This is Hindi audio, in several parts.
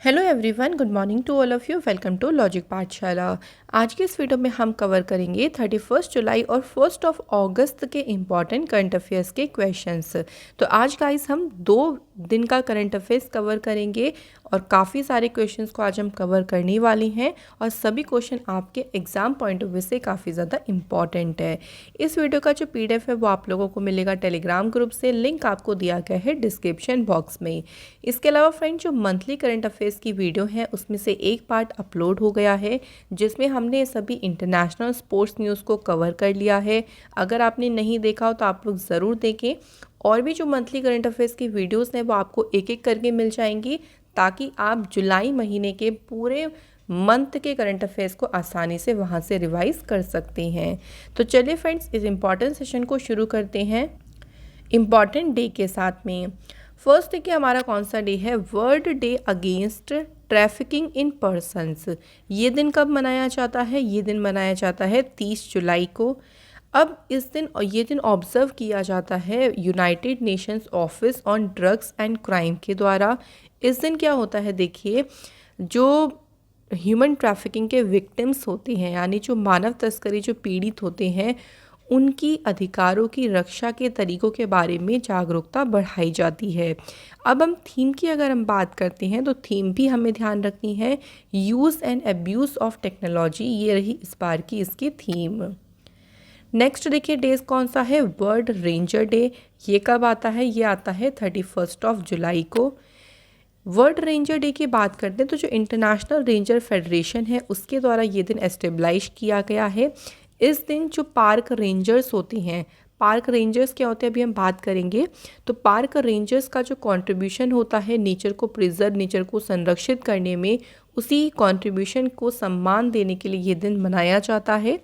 Hello everyone, good morning to all of you. Welcome to logic Pathshala. आज के इस वीडियो में हम कवर करेंगे 31 जुलाई और 1 अगस्त के इम्पॉर्टेंट करंट अफेयर्स के क्वेश्चंस। तो आज गाइस हम 2 दिन का करंट अफेयर्स कवर करेंगे और काफ़ी सारे क्वेश्चंस को आज हम कवर करने वाली हैं और सभी क्वेश्चन आपके एग्ज़ाम पॉइंट ऑफ व्यू से काफ़ी ज़्यादा इम्पॉर्टेंट है। इस वीडियो का जो PDF है वो आप लोगों को मिलेगा टेलीग्राम ग्रुप से, लिंक आपको दिया गया है डिस्क्रिप्शन बॉक्स में। इसके अलावा फ्रेंड, जो मंथली करंट अफेयर्स की वीडियो है उसमें से एक पार्ट अपलोड हो गया है जिसमें हमने सभी इंटरनेशनल स्पोर्ट्स न्यूज़ को कवर कर लिया है। अगर आपने नहीं देखा हो तो आप लोग ज़रूर देखें। और भी जो मंथली करंट अफेयर्स की वीडियोस हैं वो आपको एक एक करके मिल जाएंगी ताकि आप जुलाई महीने के पूरे मंथ के करंट अफेयर्स को आसानी से वहाँ से रिवाइज कर सकते हैं। तो चलिए फ्रेंड्स, इस इम्पॉर्टेंट सेशन को शुरू करते हैं इम्पॉर्टेंट डे के साथ में। फर्स्ट डे हमारा कौन सा डे है? World day against trafficking in persons. ये दिन कब मनाया जाता है? ये दिन मनाया जाता है 30 जुलाई को। अब इस दिन और ये दिन ऑब्जर्व किया जाता है United Nations office on drugs and crime के द्वारा। इस दिन क्या होता है, देखिए, जो ह्यूमन ट्रैफिकिंग के विक्टिम्स होते हैं यानी जो मानव तस्करी जो पीड़ित होते हैं उनकी अधिकारों की रक्षा के तरीक़ों के बारे में जागरूकता बढ़ाई जाती है। अब हम थीम की अगर हम बात करते हैं तो थीम भी हमें ध्यान रखनी है, use and abuse of technology. ये रही इस बार की इसकी थीम। नेक्स्ट देखिए डेज कौन सा है? World ranger day. ये कब आता है? ये आता है 31 जुलाई को। वर्ल्ड रेंजर डे की बात करते हैं तो जो इंटरनेशनल रेंजर फेडरेशन है उसके द्वारा ये दिन एस्टेब्लिश किया गया है। इस दिन जो पार्क रेंजर्स होते हैं, पार्क रेंजर्स क्या होते हैं अभी हम बात करेंगे। तो पार्क रेंजर्स का जो कंट्रीब्यूशन होता है नेचर को प्रिजर्व, नेचर को संरक्षित करने में, उसी कंट्रीब्यूशन को सम्मान देने के लिए ये दिन मनाया जाता है।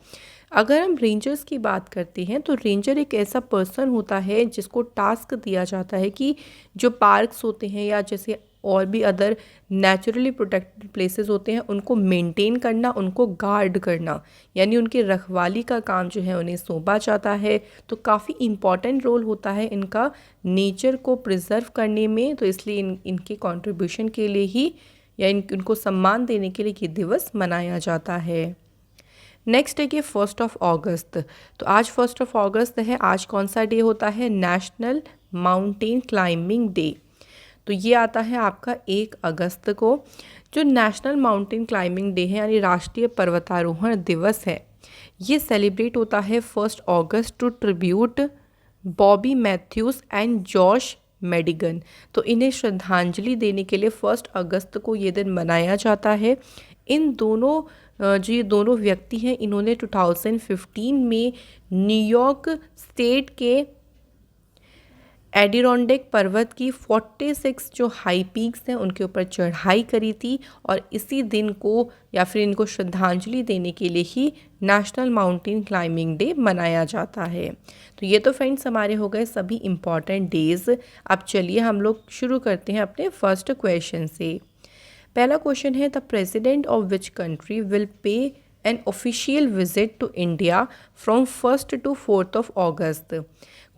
अगर हम रेंजर्स की बात करते हैं तो रेंजर एक ऐसा पर्सन होता है जिसको टास्क दिया जाता है कि जो पार्क्स होते हैं या जैसे और भी अदर नेचुरली प्रोटेक्टेड प्लेसेस होते हैं उनको मेंटेन करना, उनको गार्ड करना, यानी उनकी रखवाली का काम जो है उन्हें सौंपा जाता है। तो काफ़ी इम्पॉर्टेंट रोल होता है इनका नेचर को प्रिजर्व करने में। तो इसलिए इनके कंट्रीब्यूशन के लिए ही या इनको सम्मान देने के लिए ये दिवस मनाया जाता है। नेक्स्ट है कि 1 अगस्त। तो आज 1 अगस्त है। आज कौन सा डे होता है? National mountain climbing day. तो ये आता है आपका 1 अगस्त को। जो नेशनल माउंटेन क्लाइंबिंग डे है यानी राष्ट्रीय पर्वतारोहण दिवस है, ये सेलिब्रेट होता है 1 अगस्त to tribute Bobby Matthews and Josh Madigan. तो इन्हें श्रद्धांजलि देने के लिए 1 अगस्त को ये दिन मनाया जाता है। इन दोनों जो ये दोनों व्यक्ति हैं इन्होंने 2015 में न्यूयॉर्क स्टेट के एडिरोंडेक पर्वत की 46 जो हाई पीक्स हैं उनके ऊपर चढ़ाई करी थी और इसी दिन को या फिर इनको श्रद्धांजलि देने के लिए ही नेशनल माउंटेन क्लाइंबिंग डे मनाया जाता है। तो ये तो फ्रेंड्स हमारे हो गए सभी इम्पॉर्टेंट डेज़। अब चलिए हम लोग शुरू करते हैं अपने फर्स्ट क्वेश्चन से। पहला क्वेश्चन है, the president of which country will pay an official visit to India from 1 to 4 August.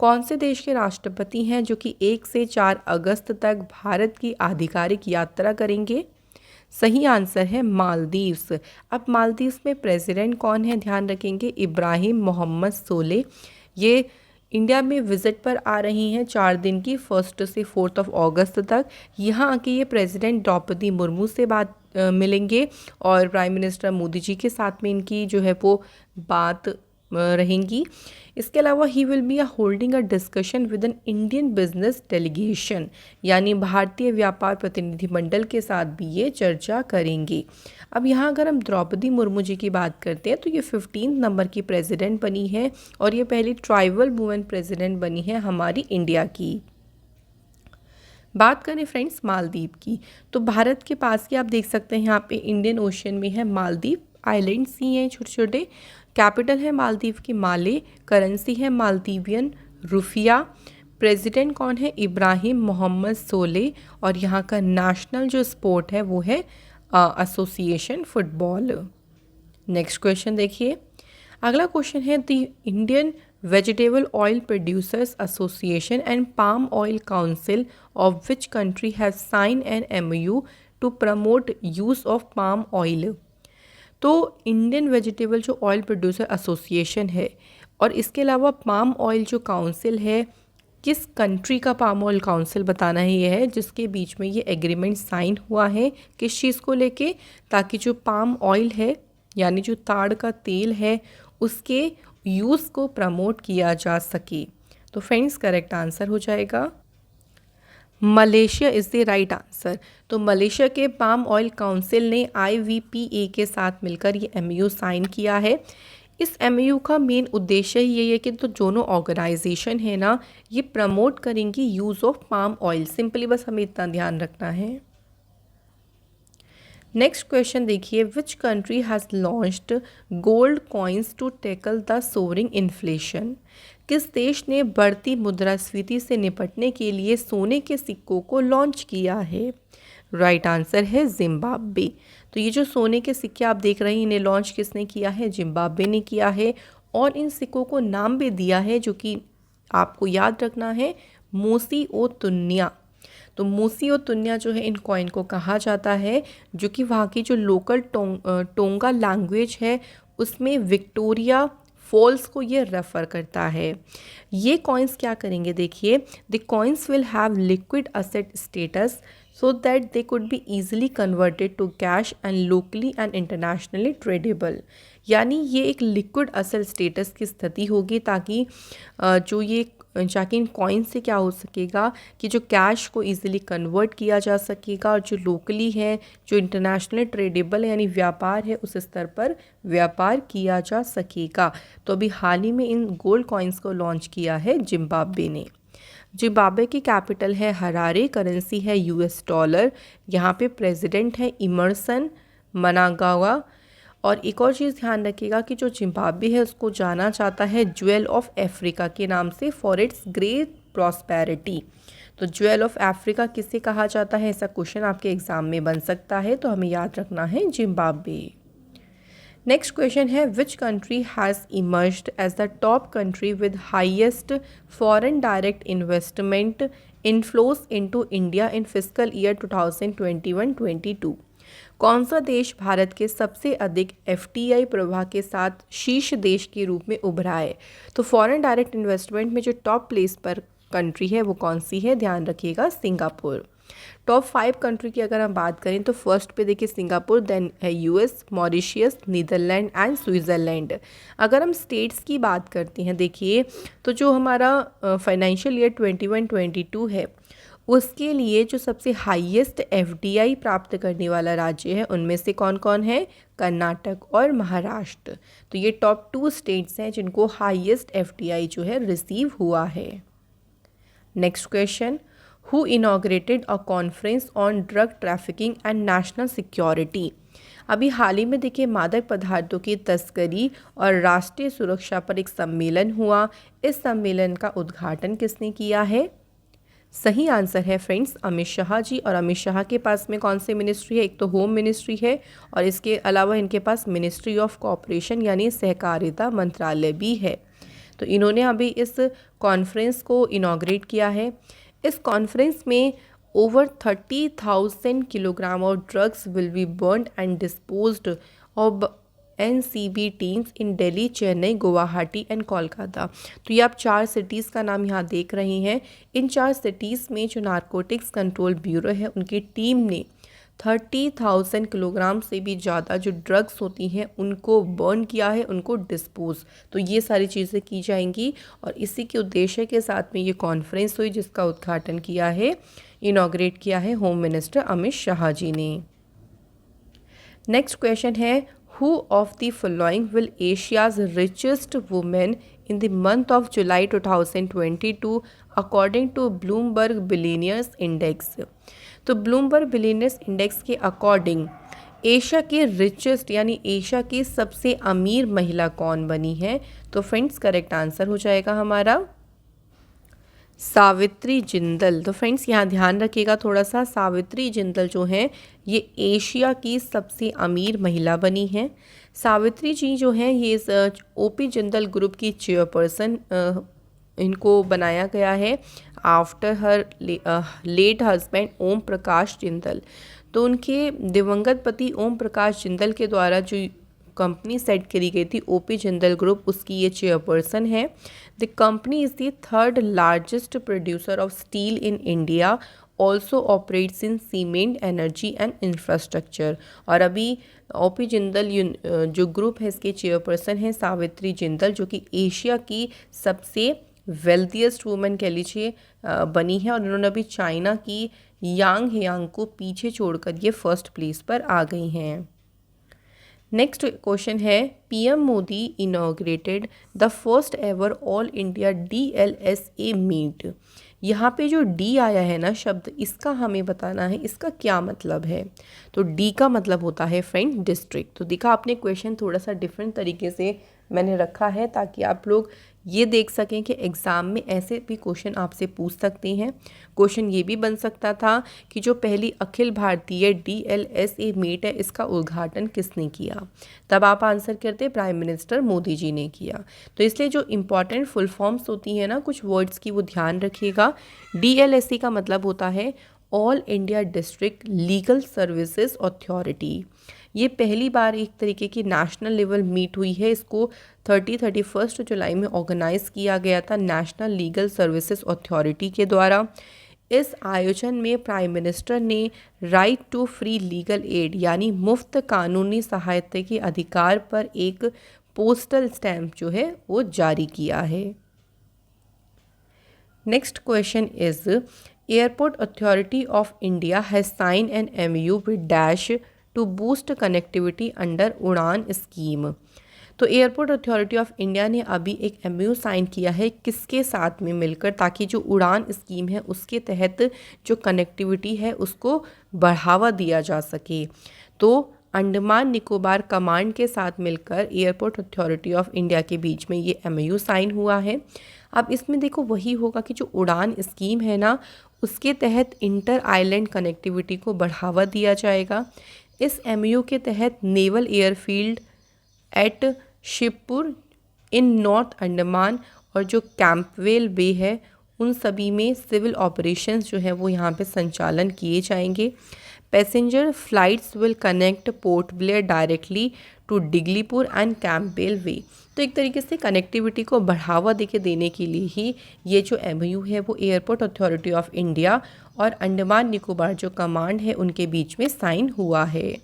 कौन से देश के राष्ट्रपति हैं जो कि 1 से 4 अगस्त तक भारत की आधिकारिक यात्रा करेंगे? सही आंसर है मालदीव्स। अब मालदीव्स में प्रेसिडेंट कौन है? ध्यान रखेंगे, इब्राहिम मोहम्मद सोले। ये इंडिया में विजिट पर आ रही हैं 4 दिन की, 1 से 4 अगस्त तक। यहाँ आके ये प्रेसिडेंट द्रौपदी मुर्मू से मिलेंगे और प्राइम मिनिस्टर मोदी जी के साथ में इनकी जो है वो बात रहेंगी। इसके अलावा he will be holding a discussion with an Indian business delegation, यानी भारतीय व्यापार प्रतिनिधिमंडल के साथ भी ये चर्चा करेंगी। अब यहाँ अगर हम द्रौपदी मुर्मू जी की बात करते हैं तो ये 15 नंबर की प्रेसिडेंट बनी है और ये पहली ट्राइबल वुमेन प्रेसिडेंट बनी है हमारी इंडिया की। बात करें फ्रेंड्स मालदीव की, तो भारत के पास की आप देख सकते हैं यहाँ पे इंडियन ओशन में है मालदीव। आइलैंड्स ही हैं छोटे छोटे। कैपिटल है मालदीव की माले। करेंसी है मालदीवियन रुफिया। प्रेसिडेंट कौन है? इब्राहिम मोहम्मद सोले। और यहाँ का नेशनल जो स्पोर्ट है वो है एसोसिएशन फुटबॉल। नेक्स्ट क्वेश्चन देखिए। अगला क्वेश्चन है, the Indian vegetable oil producers association and palm oil council of which country have sign an MOU to promote use of palm oil. तो इंडियन वेजिटेबल जो ऑयल प्रोड्यूसर एसोसिएशन है और इसके अलावा पाम ऑयल जो काउंसिल है, किस कंट्री का पाम ऑयल काउंसिल बताना है ये है जिसके बीच में ये एग्रीमेंट साइन हुआ है, किस चीज़ को लेके, ताकि जो पाम ऑयल है यानी जो ताड़ का तेल है उसके यूज़ को प्रमोट किया जा सके। तो फ्रेंड्स करेक्ट आंसर हो जाएगा Malaysia is the right answer. तो मलेशिया के पाम ऑयल काउंसिल ने IVPA के साथ मिलकर ये MOU साइन किया है। इस MOU का मेन उद्देश्य ये है कि तो दोनों ऑर्गेनाइजेशन है ना, ये प्रमोट करेंगी use of palm oil. Simply बस हमें इतना ध्यान रखना है। नेक्स्ट क्वेश्चन देखिए, which country has launched gold coins to tackle the soaring inflation. किस देश ने बढ़ती मुद्रास्फीति से निपटने के लिए सोने के सिक्कों को लॉन्च किया है? राइट आंसर है जिम्बाब्वे। तो ये जो सोने के सिक्के आप देख रहे हैं इन्हें लॉन्च किसने किया है? जिम्बाब्वे ने किया है। और इन सिक्कों को नाम भी दिया है जो कि आपको याद रखना है, मोसी ओ तुन्या। तो मोसी और तुन्या जो है इन कॉइन को कहा जाता है, जो कि वहाँ की जो लोकल टोंगा लैंग्वेज है उसमें विक्टोरिया फॉल्स को ये रेफ़र करता है। ये कॉइन्स क्या करेंगे देखिए, the coins will have liquid asset status so that they could be easily converted to cash and locally and internationally tradable. यानी ये एक लिक्विड असेट स्टेटस की स्थिति होगी ताकि जो ये जाके इन कॉइन से क्या हो सकेगा कि जो कैश को इजीली कन्वर्ट किया जा सकेगा और जो लोकली है, जो इंटरनेशनली ट्रेडेबल है यानी व्यापार है, उस स्तर पर व्यापार किया जा सकेगा। तो अभी हाल ही में इन गोल्ड कॉइन्स को लॉन्च किया है जिम्बाब्वे ने। जिम्बाब्वे की कैपिटल है हरारे, करेंसी है US डॉलर। यहाँ पे प्रेसिडेंट है इमरसन मनांगावा। और एक और चीज़ ध्यान रखिएगा कि जो जिम्बाब्वे है उसको जाना जाता है ज्वेल ऑफ अफ्रीका के नाम से फॉर इट्स ग्रेट प्रॉस्पेरिटी। तो ज्वेल ऑफ अफ्रीका किसे कहा जाता है, ऐसा क्वेश्चन आपके एग्जाम में बन सकता है, तो हमें याद रखना है जिम्बाब्वे। नेक्स्ट क्वेश्चन है, which country has emerged as the top country with highest foreign direct investment inflows into India in fiscal year 2021-22। कौन सा देश भारत के सबसे अधिक FDI प्रवाह के साथ शीर्ष देश के रूप में उभरा है? तो फॉरेन डायरेक्ट इन्वेस्टमेंट में जो टॉप प्लेस पर कंट्री है वो कौन सी है? ध्यान रखिएगा सिंगापुर। टॉप 5 कंट्री की अगर हम बात करें तो फर्स्ट पे देखिए सिंगापुर, देन है US, Mauritius, Netherland and Switzerland. अगर हम स्टेट्स की बात करते हैं देखिए, तो जो हमारा फाइनेंशियल ईयर 21-22 है उसके लिए जो सबसे हाईएस्ट FDI प्राप्त करने वाला राज्य है उनमें से कौन कौन है? कर्नाटक और महाराष्ट्र। तो ये टॉप 2 स्टेट्स हैं जिनको हाईएस्ट FDI जो है रिसीव हुआ है। Next question, who inaugurated a conference on drug trafficking and national security. अभी हाल ही में देखिए मादक पदार्थों की तस्करी और राष्ट्रीय सुरक्षा पर एक सम्मेलन हुआ। इस सम्मेलन का उद्घाटन किसने किया है? सही आंसर है फ्रेंड्स अमित शाह जी। और अमित शाह के पास में कौन सी मिनिस्ट्री है? एक तो होम मिनिस्ट्री है और इसके अलावा इनके पास मिनिस्ट्री ऑफ कॉपरेशन यानी सहकारिता मंत्रालय भी है। तो इन्होंने अभी इस कॉन्फ्रेंस को इनॉग्रेट किया है। इस कॉन्फ्रेंस में over 30,000 kilogram of drugs will be burned and disposed of NCB teams in Delhi, Chennai, Guwahati and Kolkata. तो ये आप 4 सिटीज़ का नाम यहाँ देख रहे हैं। इन 4 सिटीज़ में जो नारकोटिक्स कंट्रोल ब्यूरो है उनकी टीम ने 30,000 किलोग्राम से भी ज़्यादा जो ड्रग्स होती हैं उनको बर्न किया है, उनको डिस्पोज। तो ये सारी चीज़ें की जाएंगी और इसी के उद्देश्य के साथ में ये कॉन्फ्रेंस हुई जिसका उद्घाटन किया है, इनॉग्रेट किया है होम मिनिस्टर अमित शाह जी ने। नेक्स्ट क्वेश्चन है, Who of the following will Asia's richest woman in the month of July 2022 according to Bloomberg Billionaires Index। तो ब्लूमबर्ग बिलियनियर्स इंडेक्स के अकॉर्डिंग एशिया के रिचेस्ट यानी एशिया की सबसे अमीर महिला कौन बनी है? तो फ्रेंड्स करेक्ट आंसर हो जाएगा हमारा सावित्री जिंदल। तो फ्रेंड्स यहाँ ध्यान रखिएगा थोड़ा सा, सावित्री जिंदल जो हैं ये एशिया की सबसे अमीर महिला बनी हैं। सावित्री जी जो हैं ये OP जिंदल ग्रुप की चेयरपर्सन इनको बनाया गया है after her late husband Om Prakash Jindal. तो उनके दिवंगत पति ओम प्रकाश जिंदल के द्वारा जो कंपनी सेट करी गई थी ओपी जिंदल ग्रुप, उसकी ये चेयरपर्सन है। The company is the third largest producer of steel in India, also operates in cement, energy and infrastructure. और अभी ओपी जिंदल जो ग्रुप है इसके चेयरपर्सन है सावित्री जिंदल, जो कि एशिया की सबसे वेल्थिएस्ट वुमेन कह लीजिए बनी है, और उन्होंने अभी चाइना की यांग ह्यांग को पीछे छोड़कर ये फर्स्ट प्लेस पर आ गई हैं। नेक्स्ट क्वेश्चन है, PM Modi inaugurated the first ever all India DLSA meet. यहाँ पे जो डी आया है ना शब्द, इसका हमें बताना है इसका क्या मतलब है। तो डी का मतलब होता है फ्रेंड डिस्ट्रिक्ट। तो देखा आपने क्वेश्चन थोड़ा सा डिफरेंट तरीके से मैंने रखा है ताकि आप लोग ये देख सकें कि एग्ज़ाम में ऐसे भी क्वेश्चन आपसे पूछ सकते हैं। क्वेश्चन ये भी बन सकता था कि जो पहली अखिल भारतीय DLSA मीट है इसका उद्घाटन किसने किया, तब आप आंसर करते प्राइम मिनिस्टर मोदी जी ने किया। तो इसलिए जो इम्पॉर्टेंट फुल फॉर्म्स होती हैं ना कुछ वर्ड्स की, वो ध्यान रखिएगा। DLSA का मतलब होता है all India district legal services authority. ये पहली बार एक तरीके की नेशनल लेवल मीट हुई है। इसको 31 जुलाई में ऑर्गेनाइज किया गया था नेशनल लीगल सर्विसेज अथॉरिटी के द्वारा। इस आयोजन में प्राइम मिनिस्टर ने right to free legal aid यानी मुफ्त कानूनी सहायता के अधिकार पर एक पोस्टल स्टैम्प जो है वो जारी किया है। Next question is, airport authority of India has sign an MOU with dash to boost connectivity under Udan scheme. तो एयरपोर्ट अथॉरिटी ऑफ इंडिया ने अभी एक MOU साइन किया है किसके साथ में मिलकर, ताकि जो उड़ान स्कीम है उसके तहत जो कनेक्टिविटी है उसको बढ़ावा दिया जा सके। तो अंडमान निकोबार कमांड के साथ मिलकर एयरपोर्ट अथॉरिटी ऑफ इंडिया के बीच में ये MOU साइन हुआ है। अब इसमें देखो वही होगा कि जो उड़ान स्कीम है ना उसके तहत इंटर आइलैंड कनेक्टिविटी को बढ़ावा दिया जाएगा। इस MOU के तहत नेवल एयरफील्ड एट शिवपुर इन नॉर्थ अंडमान और जो कैंपवेल बे है उन सभी में सिविल ऑपरेशंस जो है वो यहाँ पे संचालन किए जाएंगे। Passenger flights will connect Port Blair directly to Diglipur and Campbell Bay. तो एक तरीके से कनेक्टिविटी को बढ़ावा देने के लिए ही ये जो MOU है वो एयरपोर्ट अथॉरिटी ऑफ इंडिया और अंडमान निकोबार जो कमांड है उनके बीच में साइन हुआ है।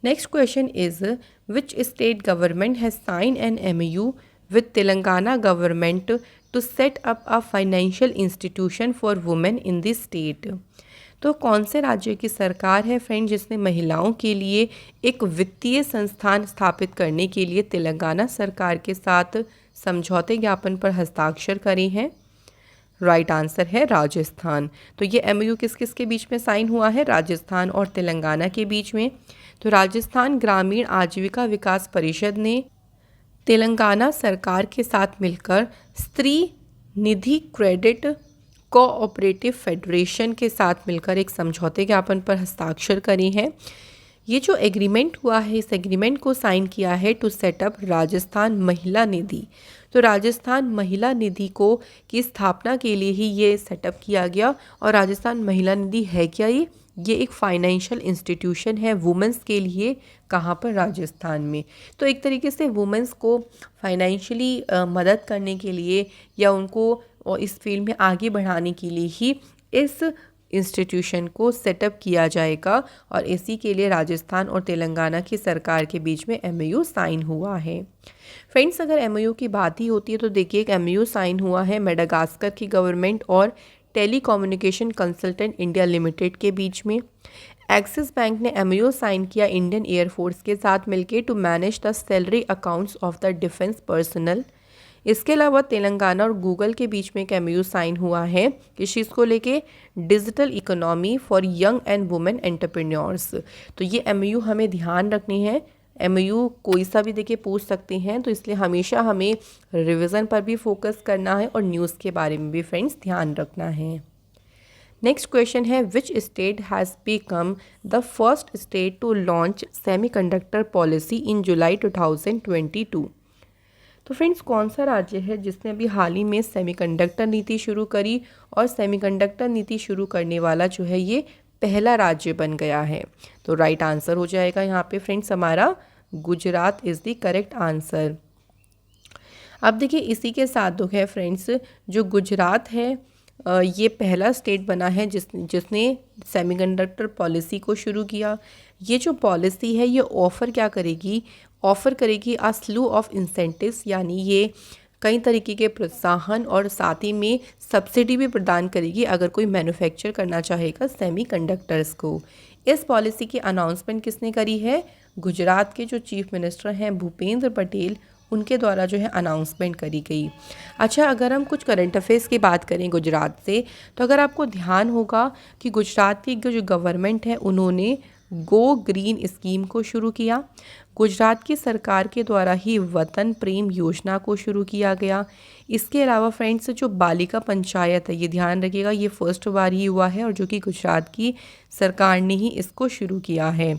Next question is, which state government has sign an MOU with Telangana government to set up a financial institution for women in this state. तो कौन से राज्य की सरकार है फ्रेंड जिसने महिलाओं के लिए एक वित्तीय संस्थान स्थापित करने के लिए तेलंगाना सरकार के साथ समझौते ज्ञापन पर हस्ताक्षर करे हैं? राइट आंसर है राजस्थान। तो ये MOU किस किस के बीच में साइन हुआ है? राजस्थान और तेलंगाना के बीच में। तो राजस्थान ग्रामीण आजीविका विकास परिषद ने तेलंगाना सरकार के साथ मिलकर स्त्री निधि क्रेडिट कोऑपरेटिव फेडरेशन के साथ मिलकर एक समझौते ज्ञापन पर हस्ताक्षर करे हैं। ये जो एग्रीमेंट हुआ है इस एग्रीमेंट को साइन किया है टू सेटअप राजस्थान महिला निधि। तो राजस्थान महिला निधि को की स्थापना के लिए ही ये सेटअप किया गया। और राजस्थान महिला निधि है क्या? ये एक फाइनेंशियल इंस्टीट्यूशन है वुमेंस के लिए। कहाँ पर? राजस्थान में। तो एक तरीके से वुमेंस को फाइनेंशियली मदद करने के लिए या उनको और इस फील्ड में आगे बढ़ाने के लिए ही इस इंस्टीट्यूशन को सेटअप किया जाएगा। और इसी के लिए राजस्थान और तेलंगाना की सरकार के बीच में MOU साइन हुआ है। फ्रेंड्स, अगर MOU की बात ही होती है तो देखिए एक MOU साइन हुआ है मेडागास्कर की गवर्नमेंट और टेलीकम्युनिकेशन कंसल्टेंट इंडिया लिमिटेड के बीच में। एक्सिस बैंक ने MOU साइन किया इंडियन एयरफोर्स के साथ मिलकर to manage the salary accounts of the defence personnel. इसके अलावा तेलंगाना और गूगल के बीच में एक MOU साइन हुआ है किस चीज़ को लेके? Digital economy for young and women entrepreneurs. तो ये MOU हमें ध्यान रखनी है। MOU कोई सा भी देखिए पूछ सकते हैं, तो इसलिए हमेशा हमें रिवीजन पर भी फोकस करना है और न्यूज़ के बारे में भी फ्रेंड्स ध्यान रखना है। नेक्स्ट क्वेश्चन है, which state has become the first state to launch semiconductor policy in July 2022। तो फ्रेंड्स, कौन सा राज्य है जिसने अभी हाल ही में सेमीकंडक्टर नीति शुरू करी? और सेमीकंडक्टर नीति शुरू करने वाला जो है ये पहला राज्य बन गया है। तो राइट आंसर हो जाएगा यहाँ पे फ्रेंड्स हमारा Gujarat is the correct answer. अब देखिए इसी के साथ जो है फ्रेंड्स, जो गुजरात है ये पहला स्टेट बना है जिसने सेमीकंडक्टर पॉलिसी को शुरू किया। ये जो पॉलिसी है ये ऑफ़र करेगी अ स्लू ऑफ इंसेंटिव्स, यानी ये कई तरीके के प्रोत्साहन और साथ ही में सब्सिडी भी प्रदान करेगी अगर कोई मैन्युफैक्चर करना चाहेगा सेमीकंडक्टर्स को। इस पॉलिसी की अनाउंसमेंट किसने करी है? गुजरात के जो चीफ मिनिस्टर हैं भूपेंद्र पटेल, उनके द्वारा जो है अनाउंसमेंट करी गई। अच्छा, अगर हम कुछ करंट अफेयर्स की बात करें गुजरात से, तो अगर आपको ध्यान होगा कि गुजरात की जो गवर्नमेंट है उन्होंने गो ग्रीन स्कीम को शुरू किया। गुजरात की सरकार के द्वारा ही वतन प्रेम योजना को शुरू किया गया। इसके अलावा फ्रेंड्स जो बालिका पंचायत है, ये ध्यान रखिएगा, ये फर्स्ट बार ही हुआ है और जो कि गुजरात की सरकार ने ही इसको शुरू किया है।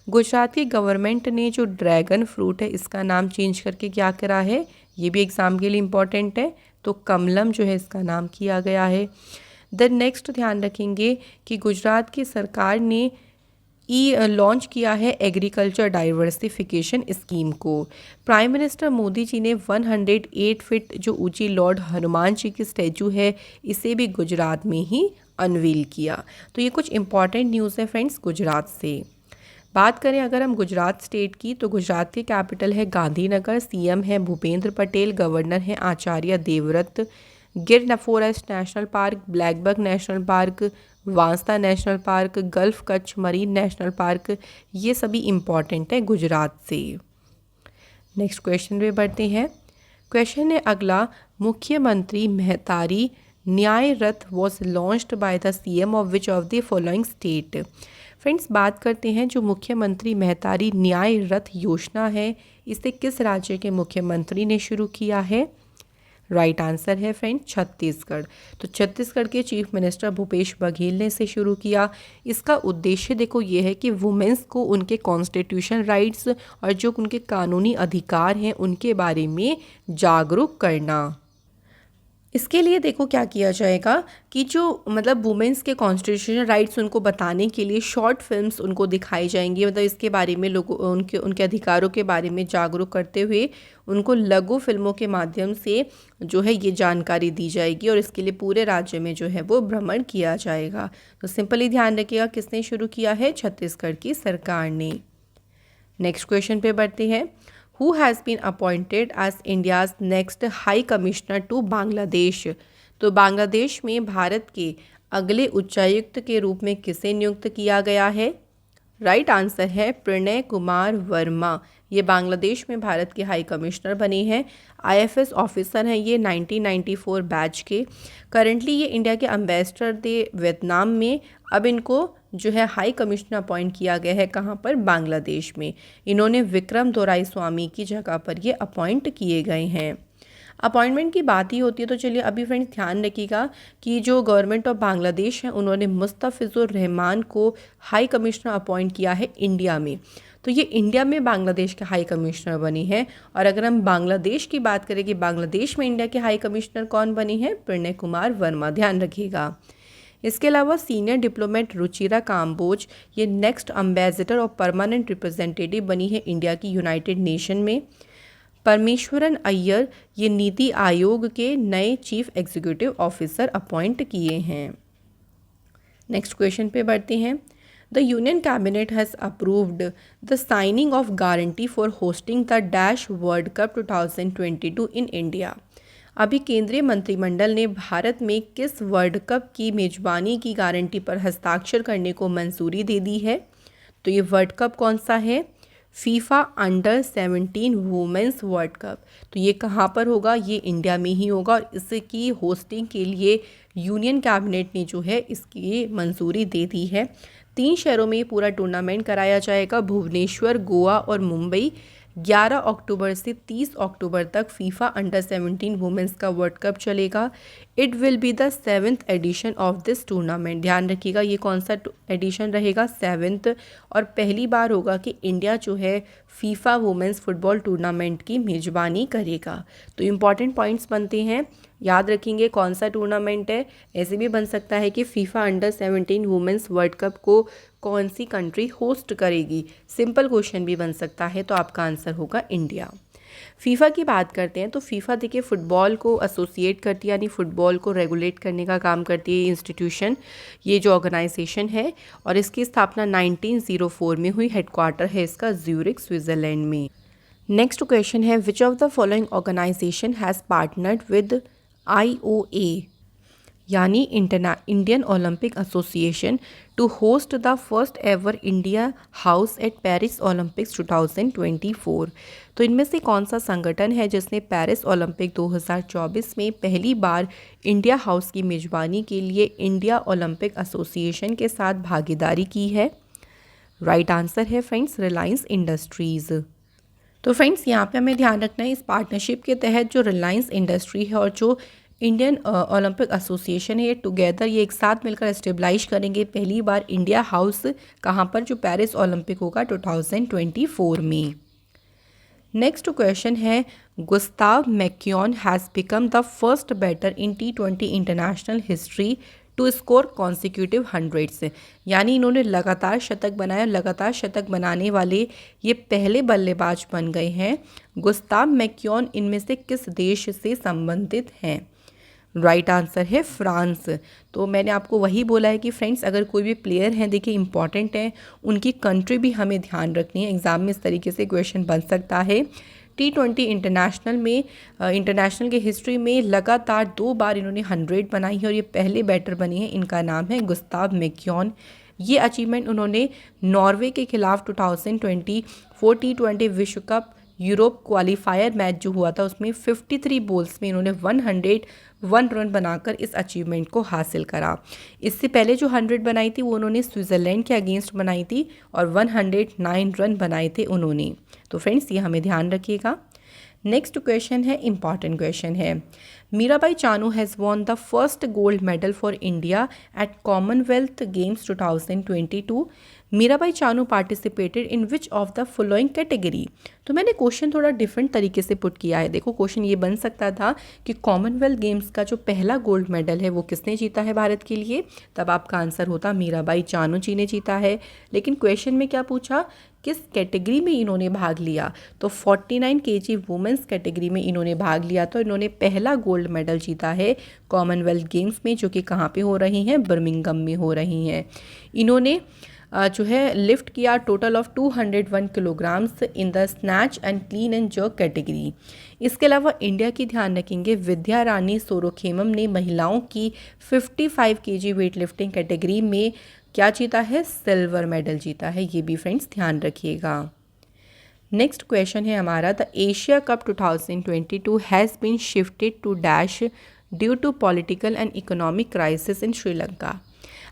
गुजरात की गवर्नमेंट ने जो ड्रैगन फ्रूट है इसका नाम चेंज करके क्या करा है, ये भी एग्ज़ाम के लिए इम्पॉर्टेंट है, तो कमलम जो है इसका नाम किया गया है। देन नेक्स्ट ध्यान रखेंगे कि गुजरात की सरकार ने लॉन्च किया है एग्रीकल्चर डाइवर्सिफिकेशन स्कीम को। प्राइम मिनिस्टर मोदी जी ने 108 फीट जो ऊंची लॉर्ड हनुमान जी की स्टैचू है इसे भी गुजरात में ही अनवील किया। तो ये कुछ इंपॉर्टेंट न्यूज़ है फ्रेंड्स गुजरात से। बात करें अगर हम गुजरात स्टेट की, तो गुजरात की कैपिटल है गांधीनगर, सीएम है भूपेंद्र पटेल, गवर्नर है आचार्य देवव्रत। गिर forest national park, blackbuck national park, Vansda national park, gulf Kutch marine national park, ये सभी इम्पॉर्टेंट है गुजरात से। नेक्स्ट क्वेश्चन पे बढ़ते हैं। क्वेश्चन है अगला, मुख्यमंत्री मेहतारी न्याय रथ was launched by the CM of which of the following state. Friends बात करते हैं जो मुख्यमंत्री मेहतारी न्याय रथ योजना है इसे किस राज्य के मुख्यमंत्री ने शुरू किया है? राइट आंसर है फ्रेंड छत्तीसगढ़। तो छत्तीसगढ़ के चीफ मिनिस्टर भूपेश बघेल ने इसे शुरू किया। इसका उद्देश्य देखो ये है कि वुमेंस को उनके कॉन्स्टिट्यूशन राइट्स और जो उनके कानूनी अधिकार हैं उनके बारे में जागरूक करना। इसके लिए देखो क्या किया जाएगा कि जो मतलब वुमेंस के कॉन्स्टिट्यूशनल राइट्स उनको बताने के लिए शॉर्ट फिल्म्स उनको दिखाई जाएंगी, मतलब इसके बारे में लोगों उनके अधिकारों के बारे में जागरूक करते हुए उनको लघु फिल्मों के माध्यम से जो है ये जानकारी दी जाएगी और इसके लिए पूरे राज्य में जो है वो भ्रमण किया जाएगा। तो सिंपली ध्यान रखिएगा किसने शुरू किया है? छत्तीसगढ़ की सरकार ने। नेक्स्ट क्वेश्चन पे बढ़ते हैं। Who has been appointed as India's next High Commissioner to Bangladesh? तो बांग्लादेश में भारत के अगले उच्चायुक्त के रूप में किसे नियुक्त किया गया है? राइट आंसर है प्रणय कुमार वर्मा। ये बांग्लादेश में भारत के हाई कमिश्नर बने हैं। आईएफएस ऑफिसर हैं ये 1994 बैच के। करंटली ये इंडिया के एम्बेसडर थे वियतनाम में। अब इनको जो है हाई कमिश्नर अपॉइंट किया गया है कहाँ पर? बांग्लादेश में। इन्होंने विक्रम दोराई स्वामी की जगह पर ये अपॉइंट किए गए हैं। अपॉइंटमेंट की बात ही होती है तो चलिए अभी फ्रेंड्स ध्यान रखिएगा कि जो गवर्नमेंट ऑफ बांग्लादेश है उन्होंने मुस्तफिजुर रहमान को हाई कमिश्नर अपॉइंट किया है इंडिया में। तो ये इंडिया में बांग्लादेश के हाई कमिश्नर बने हैं। और अगर हम बांग्लादेश की बात करें कि बांग्लादेश में इंडिया के हाई कमिश्नर कौन बने हैं? प्रणय कुमार वर्मा। ध्यान रखिएगा। इसके अलावा सीनियर डिप्लोमेट रुचिरा काम्बोज ये नेक्स्ट एम्बेसडर और परमानेंट रिप्रेजेंटेटिव बनी है इंडिया की यूनाइटेड नेशन में। परमेश्वरन अय्यर ये नीति आयोग के नए चीफ एग्जीक्यूटिव ऑफिसर अपॉइंट किए हैं। नेक्स्ट क्वेश्चन पे बढ़ते हैं। The union cabinet has approved the signing off guarantee for hosting the dash world cup 2022 in India. अभी केंद्रीय मंत्रिमंडल ने भारत में किस वर्ल्ड कप की मेजबानी की गारंटी पर हस्ताक्षर करने को मंजूरी दे दी है? तो ये वर्ल्ड कप कौन सा है? फीफा अंडर-17 वुमेंस वर्ल्ड कप। तो ये कहाँ पर होगा? ये इंडिया में ही होगा और इसकी होस्टिंग के लिए यूनियन कैबिनेट ने जो है इसकी मंजूरी दे दी है। 3 शहरों में ये पूरा टूर्नामेंट कराया जाएगा, भुवनेश्वर, गोवा और मुंबई। 11 अक्टूबर से 30 अक्टूबर तक फीफा अंडर-17 वुमेंस का वर्ल्ड कप चलेगा। It will be the 7th edition of this tournament. ध्यान रखिएगा ये कौन सा एडिशन रहेगा? 7th। और पहली बार होगा कि इंडिया जो है फीफा वुमेंस फुटबॉल टूर्नामेंट की मेजबानी करेगा। तो इम्पॉर्टेंट पॉइंट्स बनते हैं याद रखेंगे कौन सा टूर्नामेंट है। ऐसे भी बन सकता है कि फीफा अंडर-17 वुमेंस वर्ल्ड कप को कौन सी कंट्री होस्ट करेगी। सिंपल क्वेश्चन भी बन सकता है, तो आपका आंसर होगा इंडिया। फीफा की बात करते हैं तो फीफा देखिए फुटबॉल को एसोसिएट करती है, यानी फुटबॉल को रेगुलेट करने का काम करती है इंस्टीट्यूशन, ये जो ऑर्गेनाइजेशन है। और इसकी स्थापना 1904 में हुई। हेडक्वार्टर है इसका ज्यूरिख स्विट्ज़रलैंड में। नेक्स्ट क्वेश्चन है which of the following organization has partnered with IOA यानी Indian Olympic association to host the first ever India house at Paris Olympics 2024। तो इनमें से कौन सा संगठन है जिसने पेरिस ओलंपिक 2024 में पहली बार इंडिया हाउस की मेज़बानी के लिए इंडिया ओलंपिक एसोसिएशन के साथ भागीदारी की है? राइट आंसर है फ्रेंड्स रिलायंस इंडस्ट्रीज़। तो फ्रेंड्स यहाँ पे हमें ध्यान रखना है इस पार्टनरशिप के तहत जो रिलायंस इंडस्ट्री है और जो इंडियन ओलंपिक एसोसिएशन है, ये टुगेदर ये एक साथ मिलकर एस्टेब्लिश करेंगे पहली बार इंडिया हाउस। कहाँ पर? जो पेरिस ओलंपिक होगा 2024 में। नेक्स्ट क्वेश्चन है Gustav McKeon has become the first batter in T20 international history to score consecutive hundreds, यानी इन्होंने लगातार शतक बनाया। लगातार शतक बनाने वाले ये पहले बल्लेबाज बन गए हैं। गुस्ताव मैक्यून इनमें से किस देश से संबंधित हैं? राइट आंसर है फ्रांस। तो मैंने आपको वही बोला है कि फ्रेंड्स अगर कोई भी प्लेयर हैं देखिए इंपॉर्टेंट हैं, उनकी कंट्री भी हमें ध्यान रखनी है। एग्जाम में इस तरीके से क्वेश्चन बन सकता है। T20 इंटरनेशनल में इंटरनेशनल के हिस्ट्री में लगातार 2 बार इन्होंने 100 बनाई है और ये पहले बैटर बने हैं। इनका नाम है गुस्ताव मैक्यून। ये अचीवमेंट उन्होंने नॉर्वे के खिलाफ 2024 T20 विश्व कप यूरोप क्वालिफायर मैच जो हुआ था उसमें 53 बॉल्स में इन्होंने 101 रन बनाकर इस अचीवमेंट को हासिल करा। इससे पहले जो 100 बनाई थी वो उन्होंने स्विट्ज़रलैंड के अगेंस्ट बनाई थी और 109 रन बनाए थे उन्होंने। तो फ्रेंड्स ये हमें ध्यान रखिएगा। नेक्स्ट क्वेश्चन है इंपॉर्टेंट क्वेश्चन है Mirabai Chanu has won the first gold medal for India at Commonwealth games 2022। Mirabai Chanu participated in which of the following category. तो मैंने क्वेश्चन थोड़ा डिफरेंट तरीके से पुट किया है। देखो क्वेश्चन ये बन सकता था कि कॉमनवेल्थ गेम्स का जो पहला गोल्ड मेडल है वो किसने जीता है भारत के लिए, तब आपका आंसर होता मीराबाई चानू जी ने जीता है। लेकिन क्वेश्चन में क्या पूछा, किस कैटेगरी में इन्होंने भाग लिया, तो 49 kg वुमेंस कैटेगरी में इन्होंने भाग लिया। तो इन्होंने पहला गोल्ड मेडल जीता है कॉमनवेल्थ गेम्स में, जो कि कहाँ पे हो रही हैं, बर्मिंघम में हो रही हैं। इन्होंने जो है लिफ्ट किया total of 201 kilograms in the snatch and clean and jerk category. इसके अलावा इंडिया की ध्यान रखेंगे विद्या रानी सोरोखेमम ने महिलाओं की 55 kg वेट लिफ्टिंग कैटेगरी में क्या जीता है, सिल्वर मेडल जीता है। ये भी फ्रेंड्स ध्यान रखिएगा। नेक्स्ट क्वेश्चन है हमारा the Asia cup 2022 has been shifted to dash due to political and economic crisis in Sri Lanka.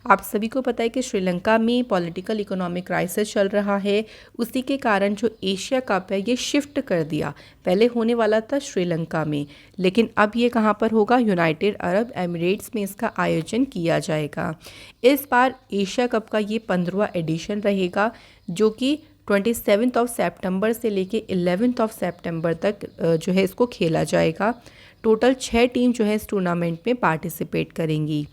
आप सभी को पता है कि श्रीलंका में पॉलिटिकल इकोनॉमिक क्राइसिस चल रहा है, उसी के कारण जो एशिया कप है ये शिफ्ट कर दिया। पहले होने वाला था श्रीलंका में, लेकिन अब ये कहाँ पर होगा, यूनाइटेड अरब एमिरेट्स में इसका आयोजन किया जाएगा। इस बार एशिया कप का ये 15वां एडिशन रहेगा, जो कि 27 सितंबर से लेके 11 सितंबर तक जो है इसको खेला जाएगा। टोटल 6 टीम जो है इस टूर्नामेंट में पार्टिसिपेट करेंगी।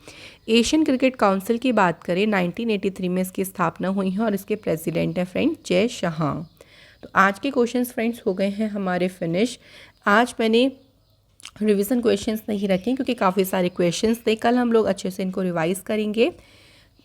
एशियन क्रिकेट काउंसिल की बात करें 1983 में इसकी स्थापना हुई है और इसके प्रेसिडेंट हैं फ्रेंड जय शाह। तो आज के क्वेश्चंस फ्रेंड्स हो गए हैं हमारे फिनिश। आज मैंने रिवीजन क्वेश्चंस नहीं रखे क्योंकि काफ़ी सारे क्वेश्चंस थे, कल हम लोग अच्छे से इनको रिवाइज करेंगे।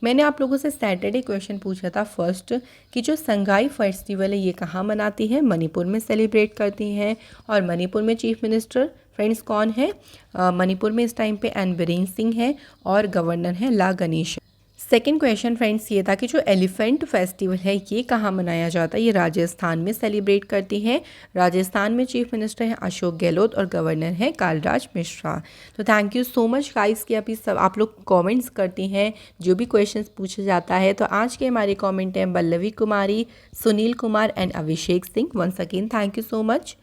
मैंने आप लोगों से सैटरडे क्वेश्चन पूछा था फर्स्ट कि जो संगाई फेस्टिवल है ये कहाँ मनाती है, मणिपुर में सेलिब्रेट करती हैं। और मणिपुर में चीफ मिनिस्टर फ्रेंड्स कौन है, मणिपुर में इस टाइम पे एन बीरेन सिंह है और गवर्नर है ला गणेश। सेकेंड क्वेश्चन फ्रेंड्स ये था कि जो एलिफेंट फेस्टिवल है ये कहाँ मनाया जाता है, ये राजस्थान में सेलिब्रेट करती हैं। राजस्थान में चीफ मिनिस्टर हैं अशोक गहलोत और गवर्नर हैं कालराज मिश्रा। तो thank you so much guys कि अभी सब आप लोग कमेंट्स करती हैं जो भी क्वेश्चंस पूछा जाता है। तो आज के हमारे कमेंट हैं Ballavi Kumari, Sunil Kumar and Abhishek Singh. Once again thank you so much.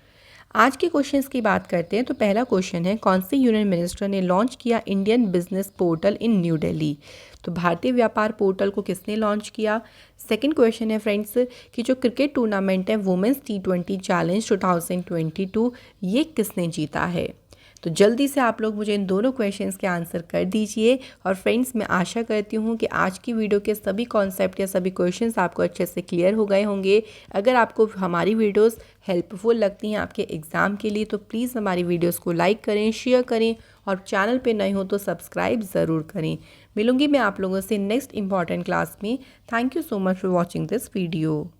आज के क्वेश्चंस की बात करते हैं। तो पहला क्वेश्चन है कौन से यूनियन मिनिस्टर ने लॉन्च किया इंडियन बिजनेस पोर्टल इन न्यू दिल्ली। तो भारतीय व्यापार पोर्टल को किसने लॉन्च किया। सेकंड क्वेश्चन है फ्रेंड्स कि जो क्रिकेट टूर्नामेंट है वुमेंस T20 चैलेंज 2022 ये किसने जीता है। तो जल्दी से आप लोग मुझे इन दोनों क्वेश्चंस के आंसर कर दीजिए। और फ्रेंड्स, मैं आशा करती हूँ कि आज की वीडियो के सभी कॉन्सेप्ट या सभी क्वेश्चंस आपको अच्छे से क्लियर हो गए होंगे। अगर आपको हमारी वीडियोस हेल्पफुल लगती हैं आपके एग्ज़ाम के लिए तो प्लीज़ हमारी वीडियोस को लाइक करें, शेयर करें और चैनल पे नए हो तो सब्सक्राइब ज़रूर करें। मिलूंगी मैं आप लोगों से नेक्स्ट इंपॉर्टेंट क्लास में। Thank you so much for watching this video.